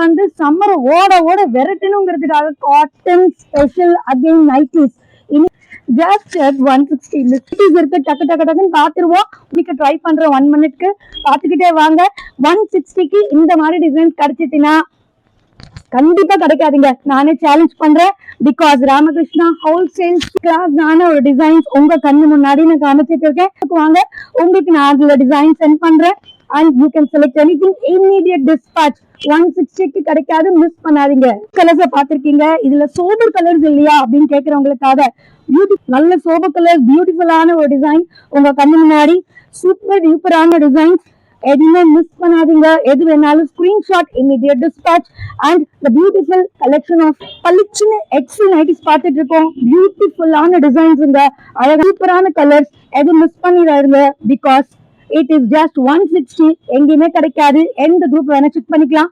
வந்து சம்மர் ஓட ஓட விரட்டணுங்கிறதுக்காக cotton special again nighties just 160 இருக்கு. டக்கு டக்கு டக்குன்னு பாத்துருவோம். இன்னைக்கு ட்ரை பண்ற 1 மினிட்க்கு பாத்துக்கிட்டே வாங்க. 160க்கு இந்த மாதிரி டிசைன்ஸ் கிடைச்சிச்சுன்னா கண்டிப்பா கிடைக்காதீங்க. நானே சேலஞ்ச் பண்றேன். பிகாஸ் ராமகிருஷ்ணா ஹோல்சேல் கிளாஸ் ஒரு டிசைன்ஸ் உங்க கண்ணு முன்னாடி நான் காமிச்சிட்டு இருக்கேன். வாங்க, உங்களுக்கு நான் அதுல டிசைன் சென்ட் பண்றேன் and you can select anything immediate dispatch. 160க்கு கிடைக்காது, மிஸ் பண்ணாதீங்க. கலர்ஸ் பாத்திருக்கீங்க. இதுல சோபர் கலர்ஸ் இல்லையா அப்படின்னு கேக்குறவங்களுக்காக நல்ல சோபர் கலர் பியூட்டிஃபுல்லான ஒரு டிசைன் உங்க கண்ணு முன்னாடி. சூப்பர் டூப்பரான டிசைன்ஸ், எதுவுமே மிஸ் பண்ணாதீங்க. எது வேணாலும் screenshot, immediate dispatch. And the beautiful collection of பளிச்சுன்னு எக்ஸல் நைட்டிஸ் பார்த்துட்டு இருக்கோம். பியூட்டிஃபுல்லான டிசைன்ஸுங்க, அழகான சூப்பரான கலர்ஸ். எதுவும் மிஸ் பண்ணிடாருங்க. Because it is just 160. எங்கேயுமே கிடைக்காது. எந்த குரூப் வேணா செக் பண்ணிக்கலாம்.